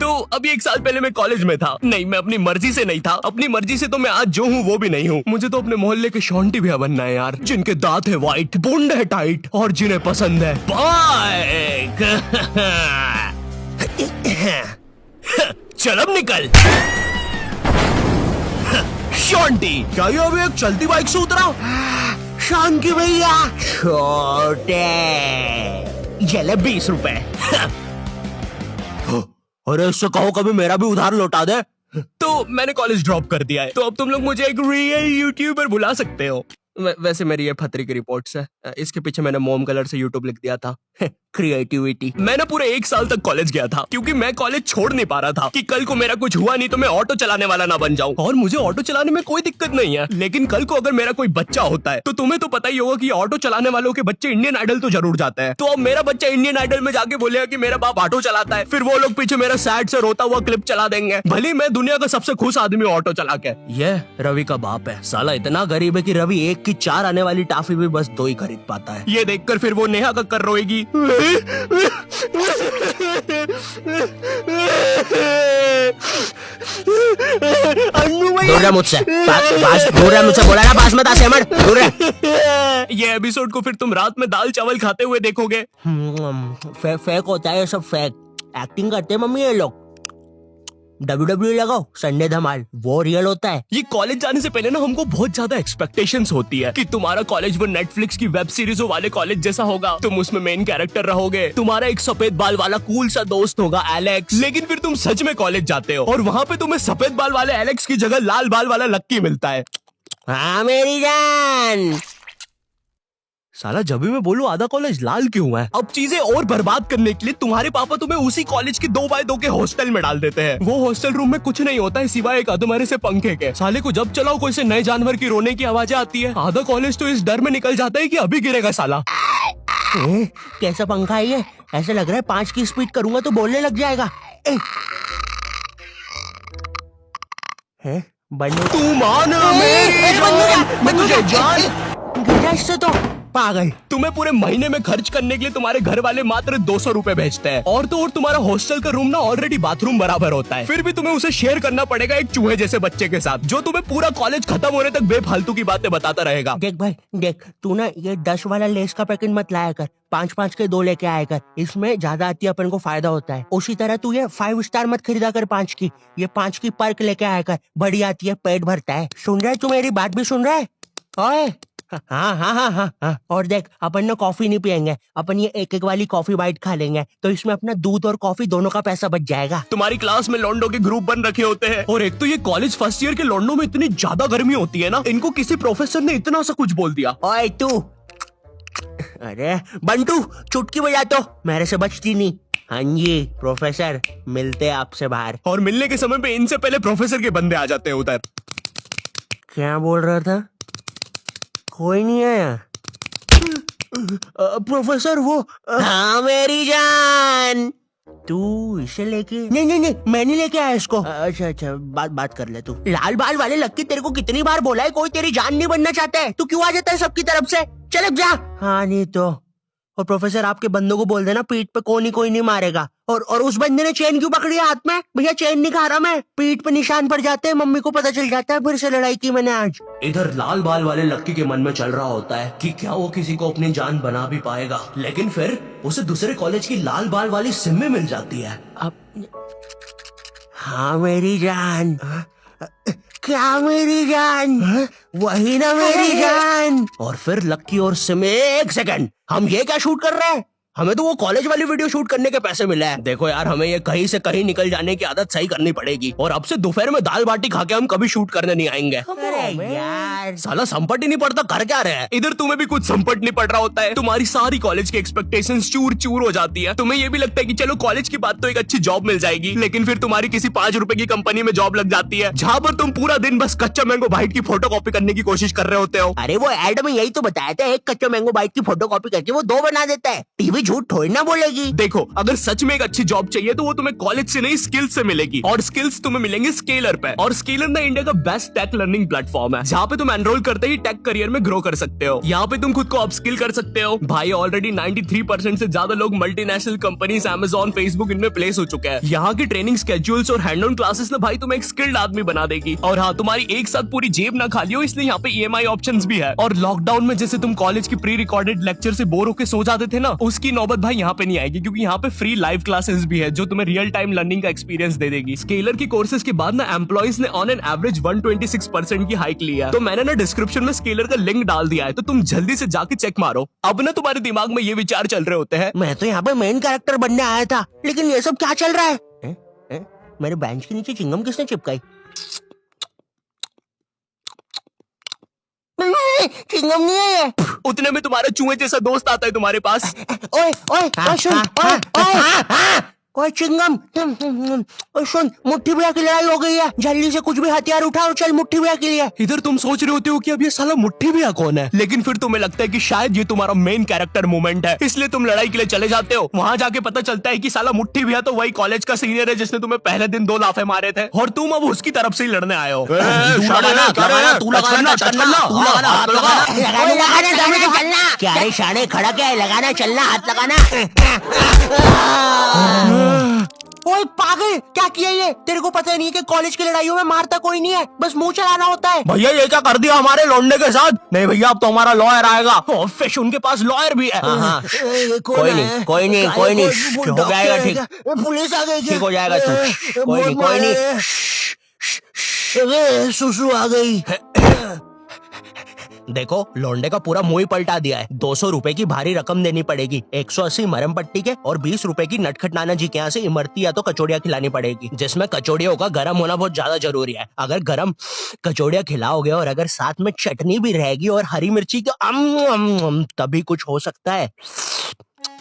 तो अभी 1 साल पहले मैं कॉलेज में था। नहीं, मैं अपनी मर्जी से नहीं था। अपनी मर्जी से तो मैं आज जो हूँ वो भी नहीं हूँ। मुझे तो अपने मोहल्ले के शॉन्टी भैया बनना है यार, जिनके दांत है वाइट, बूंद है टाइट और जिन्हें पसंद है बाइक। चल अब निकल। शॉन्टी, क्या ये अभी एक चलती बाइक से उतरा? शांति भैया, छोटे ये ले 20 रुपए। अरे इससे कहो कभी मेरा भी उधार लौटा दे। तो मैंने कॉलेज ड्रॉप कर दिया है, तो अब तुम लोग मुझे एक रियल यूट्यूबर बुला सकते हो। वैसे मेरी ये फतरी की रिपोर्ट्स है। इसके पीछे मैंने मोम कलर से यूट्यूब लिख दिया था। क्रिएटिविटी। मैंने पूरे 1 साल तक कॉलेज गया था, क्योंकि मैं कॉलेज छोड़ नहीं पा रहा था कि कल को मेरा कुछ हुआ नहीं तो मैं ऑटो चलाने वाला ना बन जाऊं। और मुझे ऑटो चलाने में कोई दिक्कत नहीं है, लेकिन कल को अगर मेरा कोई बच्चा होता है तो तुम्हें तो पता ही होगा कि ऑटो चलाने वालों के बच्चे इंडियन आइडल तो जरूर जाते हैं। तो अब मेरा बच्चा इंडियन आइडल में जाके बोलेगा कि मेरा बाप ऑटो चलाता है, फिर वो लोग पीछे मेरा सैड से रोता हुआ क्लिप चला देंगे, भले मैं दुनिया का सबसे खुश आदमी ऑटो चला के। ये रवि का बाप है, साला इतना गरीब है कि रवि 1 की 4 आने वाली टाफी भी बस 2 ही खरीद पाता है। ये देखकर फिर वो नेहा कक्कर रोएगी। दूर रह मुझसे, दूर रह मुझसे, बोला ना पास मत आ सेमर, दूर रह। ये एपिसोड को फिर तुम रात में दाल चावल खाते हुए देखोगे। फेक होता है ये सब, फेक एक्टिंग करते हैं मम्मी ये लोग। WWE लगाओ, संडे धमाल, वो रियल होता है। ये कॉलेज जाने से पहले ना हमको बहुत ज्यादा एक्सपेक्टेशंस होती है कि तुम्हारा कॉलेज वो नेटफ्लिक्स की वेब सीरीजों वाले कॉलेज जैसा होगा, तुम उसमें मेन कैरेक्टर रहोगे, तुम्हारा एक सफेद बाल वाला कूल सा दोस्त होगा एलेक्स। लेकिन फिर तुम सच में कॉलेज जाते हो और वहाँ पे तुम्हें सफेद बाल वाले एलेक्स की जगह लाल बाल वाला लक्की मिलता है। हाँ मेरी जान। साला जब भी मैं बोलूं आधा कॉलेज लाल क्यों है। अब चीजें और बर्बाद करने के लिए तुम्हारे पापा तुम्हें उसी कॉलेज के 2x2 के हॉस्टल में डाल देते हैं। वो हॉस्टल रूम में कुछ नहीं होता है सिवाय एक अधमरे से पंखे के। साले को जब चलाओ कोई से नए जानवर की रोने की आवाजें आती है। आधा कॉलेज तो इस डर में निकल जाता है कि अभी गिरेगा साला। कैसा पंखा है ये? ऐसा लग रहा है 5 की स्पीड करूंगा तो बोलने लग जाएगा। बंदू तू मान मैं तुझे जान इससे तो पागल। तुम्हें पूरे महीने में खर्च करने के लिए तुम्हारे घर वाले मात्र 200 रुपए भेजते हैं, और तो और तुम्हारा हॉस्टल का रूम ना ऑलरेडी बाथरूम बराबर होता है, फिर भी तुम्हें उसे शेयर करना पड़ेगा एक चूहे जैसे बच्चे के साथ, जो तुम्हें पूरा कॉलेज खत्म होने तक बेफालतू की बातें बताता रहेगा। देख भाई देख, तू ना ये 10 वाला लेस का पैकेट मत लाया कर, 5-5 के 2 लेके आया कर, इसमें ज्यादा आती है, अपन को फायदा होता है। उसी तरह तू ये 5 स्टार मत खरीदा कर 5 की, ये 5 की पर्क लेके आया कर, बड़ी आती है, पेट भरता है। सुन रहा है तू? मेरी बात भी सुन रहा है? ओए हाँ हाँ हाँ हाँ हाँ। और देख, अपन ना कॉफी नहीं पियेंगे, अपन ये 1-1 वाली कॉफी बाइट खा लेंगे, तो इसमें अपना दूध और कॉफी दोनों का पैसा बच जाएगा। तुम्हारी क्लास में लॉन्डो के ग्रुप बन रखे होते हैं, और एक तो ये कॉलेज फर्स्ट ईयर के लॉन्डो में इतनी ज्यादा गर्मी होती है ना, इनको किसी प्रोफेसर ने इतना सा कुछ बोल दिया। ओए तू, अरे बंटू चुटकी बजा तो, मेरे से बचती नहीं। हाँ जी प्रोफेसर, मिलते हैं आपसे बाहर। और मिलने के समय पे इनसे पहले प्रोफेसर के बंदे आ जाते हैं उधर। क्या बोल रहा था? कोई नहीं आया। प्रोफेसर वो हाँ मेरी जान, तू इसे लेके? नहीं नहीं नहीं, मैं नहीं लेके आया इसको। अच्छा अच्छा, बात कर ले तू। लाल बाल वाले लक्की, तेरे को कितनी बार बोला है कोई तेरी जान नहीं बनना चाहता है, तू क्यों आ जाता है सबकी तरफ से? चल अब जा। हाँ नहीं तो। और प्रोफेसर आपके बंदों को बोल देना पीठ पे कोई नहीं मारेगा। और उस बंदे ने चेन क्यों पकड़ी हाथ में? भैया चेन नहीं खा रहा मैं, पीठ पे निशान पड़ जाते हैं, मम्मी को पता चल जाता है फिर से लड़ाई की मैंने आज। इधर लाल बाल वाले लक्की के मन में चल रहा होता है कि क्या वो किसी को अपनी जान बना भी पाएगा, लेकिन फिर उसे दूसरे कॉलेज की लाल बाल वाली सिम्मी मिल जाती है। अब हाँ मेरी जान, क्या मेरी जान? वही ना मेरी जान। और फिर लक्की और सिमी, 1 सेकंड, हम ये क्या शूट कर रहे हैं? हमें तो वो कॉलेज वाली वीडियो शूट करने के पैसे मिले हैं। देखो यार, हमें ये कहीं से कहीं निकल जाने की आदत सही करनी पड़ेगी, और अब से दोपहर में दाल बाटी खा के हम कभी शूट करने नहीं आएंगे। अरे यार साला संपट ही नहीं पड़ता, कर क्या रहे हैं? इधर तुम्हें भी कुछ संपट नहीं पड़ रहा होता है, तुम्हारी सारी कॉलेज की एक्सपेक्टेशंस चूर चूर हो जाती है। तुम्हें ये भी लगता है कि चलो कॉलेज की बात तो एक अच्छी जॉब मिल जाएगी, लेकिन फिर तुम्हारी किसी 5 रुपए की कंपनी में जॉब लग जाती है, जहाँ पर तुम पूरा दिन बस कच्चा मैंगो बाइट की फोटो कॉपी करने की कोशिश कर रहे होते हो। अरे वो एड में यही तो बताया था, एक कच्चा मैंगो बाइट की फोटो कॉपी करके वो 2 बना देता है। टीवी अभी झूठ थोड़ी ना बोलेगी। देखो, अगर सच में एक अच्छी जॉब चाहिए तो वो तुम्हें कॉलेज से नहीं स्किल्स से मिलेगी, और स्किल्स तुम्हें मिलेंगे स्केलर पे। और स्केलर ना इंडिया का बेस्ट टेक लर्निंग प्लेटफॉर्म है, जहाँ पे तुम एनरोल करते ही टेक करियर में ग्रो कर सकते हो। यहाँ पे तुम खुद को अपस्किल कर सकते हो। भाई ऑलरेडी 93% से ज्यादा लोग मल्टीनेशनल कंपनीज, Amazon, फेसबुक इनमें प्लेस हो चुके हैं। यहाँ की ट्रेनिंग स्केड्यूल्स और हैंड ऑन क्लासेस ना भाई तुम्हें एक स्किल्ड आदमी बना देगी। और हाँ, तुम्हारी एक साथ पूरी जेब ना खाली हो, इसलिए यहाँ पे EMI ऑप्शंस भी है। और लॉकडाउन में जैसे तुम कॉलेज की प्री रिकॉर्डेड लेक्चर से बोर होकर सो जाते थे ना, उसकी नौबत भाई यहाँ पे नहीं आएगी, क्योंकि यहाँ पे फ्री लाइव क्लासेस भी है जो तुम्हें रियल टाइम लर्निंग का एक्सपीरियंस दे देगी। स्केलर की कोर्सेज के बाद ना एम्प्लॉइज ने ऑन एन एवरेज 126% की हाइक लिया। तो मैंने ना डिस्क्रिप्शन में स्केलर का लिंक डाल दिया है, तो तुम जल्दी से जाके चेक मारो। अब ना तुम्हारे दिमाग में ये विचार चल रहे होते हैं, मैं तो यहाँ पे मेन कैरेक्टर बनने आया था, लेकिन ये सब क्या चल रहा है? मेरे बेंच के नीचे चिंगम किसने चिपकाई? चिंगम नहीं है ये। उतने में तुम्हारा चूहे जैसा दोस्त आता है तुम्हारे पास। ओए ओए ओए सुन, ओए चिंगम, ओए सुन, मुट्ठी भैया की लड़ाई हो गई है, जल्दी से कुछ भी हथियार उठा और चल मुट्ठी भैया के लिए। इधर तुम सोच रहे होते हो कि अब ये साला मुट्ठी भैया कौन है, लेकिन फिर तुम्हें लगता है कि शायद ये तुम्हारा मेन कैरेक्टर मोमेंट है, इसलिए तुम लड़ाई के लिए चले जाते हो। वहाँ जाके पता चलता है कि साला मुट्ठी भैया तो वही कॉलेज का सीनियर है जिसने तुम्हें पहले दिन 2 लाफे मारे थे, और तुम अब उसकी तरफ से ही लड़ने आए हो। क्या रे शाने, खड़ा क्या है? लगाना, चलना, हाथ लगाना। ओए पागल, क्या किया ये? तेरे को पता नहीं है कि कॉलेज की लड़ाइयों में मारता कोई नहीं है, बस मुंह चलाना होता है। भैया ये क्या कर दिया हमारे लौंडे के साथ? नहीं भैया, अब तो हमारा लॉयर आएगा। फिश उनके पास लॉयर भी है। कोई नहीं, कोई नहीं, कोई नहीं, हो जाएगा ठीक। पुलिस आ गई, ठीक हो जाएगा तू। कोई नहीं, कोई नहीं। सुसु आ गई। देखो, लौंडे का पूरा मुंह ही पलटा दिया है। 200 रुपए की भारी रकम देनी पड़ेगी, 180 मरम पट्टी के, और 20 रुपए की नटखट नाना जी के यहाँ से इमरती या तो कचौड़ियाँ खिलानी पड़ेगी, जिसमें कचौड़ियों का गर्म होना बहुत ज्यादा जरूरी है। अगर गर्म कचौड़ियाँ खिलाओगे और अगर साथ में चटनी भी रहेगी और हरी मिर्ची तो तभी कुछ हो सकता है।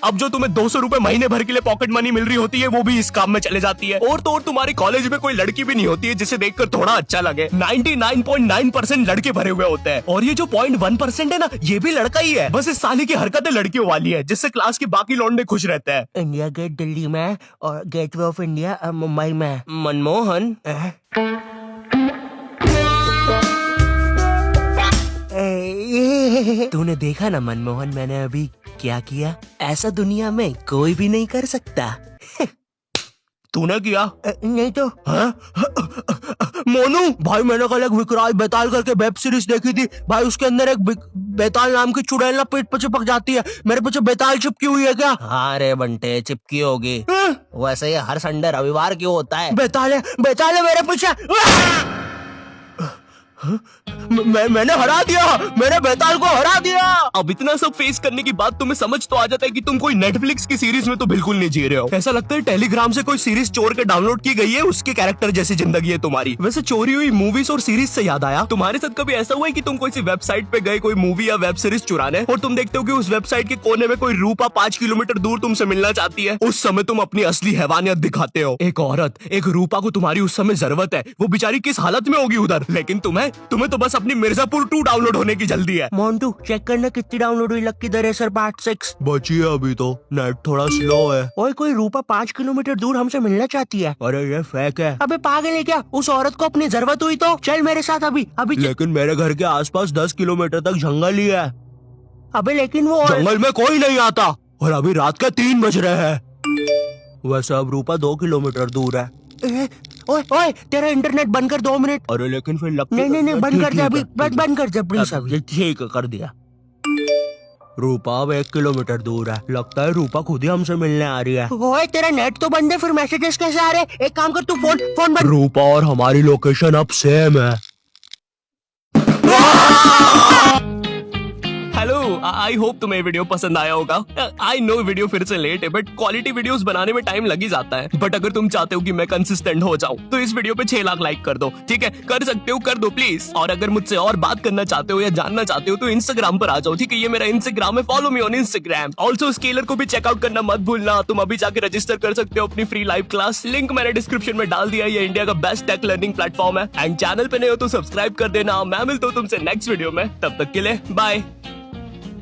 अब जो तुम्हें 200 रुपए महीने भर के लिए पॉकेट मनी मिल रही होती है, वो भी इस काम में चले जाती है। और तो और तुम्हारी कॉलेज में कोई लड़की भी नहीं होती है जिसे देखकर थोड़ा अच्छा लगे। 99.9% लड़के भरे हुए होते हैं, और ये जो 0.1% है ना, ये भी लड़का ही है। बस इस साली की हरकतें लड़कियों वाली है, जिससे क्लास के बाकी लौंडे खुश रहते हैं। इंडिया गेट दिल्ली में और गेटवे ऑफ इंडिया मुंबई में। मनमोहन, तूने देखा ना मनमोहन, मैंने अभी क्या किया? ऐसा दुनिया में कोई भी नहीं कर सकता। तूने किया? नहीं तो। मोनू भाई, मैंने कल एक विकराल बेताल करके वेब सीरीज देखी थी भाई, उसके अंदर एक बेताल नाम की चुड़ैल ना पेट पे चिपक जाती है। मेरे पीछे बेताल चिपकी हुई है क्या? हाँ रे बंटे, चिपकी होगी। वैसे ये हर संडे रविवार क्यों होता है? बेताल है मेरे पीछे। मैंने हरा दिया, मैंने बेताल को हरा दिया। अब इतना सब फेस करने के बाद तुम्हें समझ तो आ जाता है कि तुम कोई नेटफ्लिक्स की सीरीज में तो बिल्कुल नहीं जी रहे हो। ऐसा लगता है टेलीग्राम से कोई सीरीज चोर के डाउनलोड की गई है, उसके कैरेक्टर जैसी जिंदगी है तुम्हारी। वैसे चोरी हुई मूवीज और सीरीज से याद आया, तुम्हारे साथ कभी ऐसा हुआ है कि तुम कोई सी वेबसाइट पे गए कोई मूवी या वेब सीरीज चुराने, और तुम देखते हो कि उस वेबसाइट के कोने में कोई रूपा 5 किलोमीटर दूर तुमसे मिलना चाहती है? उस समय तुम अपनी असली हैवानियत दिखाते हो। एक औरत, एक रूपा को तुम्हारी उस समय जरूरत है, वो बेचारी किस हालत में होगी उधर, लेकिन तुम्हें तो बस अपनी मिर्जापुर 2 डाउनलोड होने की जल्दी है। मोन्टू चेक करना कितनी डाउनलोड हुई लक्की द रेसर पार्ट 6। बची है अभी तो, नेट थोड़ा स्लो है। ओए कोई रूपा 5 किलोमीटर दूर हमसे मिलना चाहती है। अरे ये फेक है। अबे पागल है क्या? उस औरत को अपनी जरूरत हुई तो चल मेरे साथ अभी। लेकिन मेरे घर के आसपास 10 किलोमीटर तक जंगल ही है। अबे लेकिन वो जंगल में कोई नहीं आता, और अभी रात के 3 बज रहे हैं। वैसे अब रूपा 2 किलोमीटर दूर है। ओए ओए तेरा इंटरनेट बंद कर 2 मिनट। अरे लेकिन फिर नहीं बंद कर दे अभी, बंद कर दे प्लीज अभी। ठीक कर दिया। रूपा अब 1 किलोमीटर दूर है, लगता है रूपा खुद ही हमसे मिलने आ रही है। ओए तेरा नेट तो बंद है, फिर मैसेजेस कैसे आ रहे? एक काम कर, तू फोन बंद। रूपा और हमारी लोकेशन अब सेम है। हेलो, आई होप तुम्हें वीडियो पसंद आया होगा। आई नो वीडियो फिर से लेट है, बट क्वालिटी वीडियोस बनाने में टाइम लग ही जाता है। बट अगर तुम चाहते हो कि मैं कंसिस्टेंट हो जाऊं, तो इस वीडियो पे 6 लाख लाइक कर दो। ठीक है, कर सकते हो, कर दो प्लीज। और अगर मुझसे और बात करना चाहते हो या जानना चाहते हो तो इंस्टाग्राम पर आ जाओ। ठीक है, ये मेरा इंस्टाग्राम है, follow me on Instagram. Also scalar को भी चेकआउट करना मत भूलना। तुम अभी जाके रजिस्टर कर सकते हो अपनी फ्री लाइव क्लास, लिंक मैंने डिस्क्रिप्शन में डाल दिया। ये इंडिया का बेस्ट टेक लर्निंग प्लेटफॉर्म है। एंड चैनल पे नए हो तो सब्सक्राइब कर देना। मैं मिलता हूँ तुमसे नेक्स्ट वीडियो में, तब तक के लिए बाय।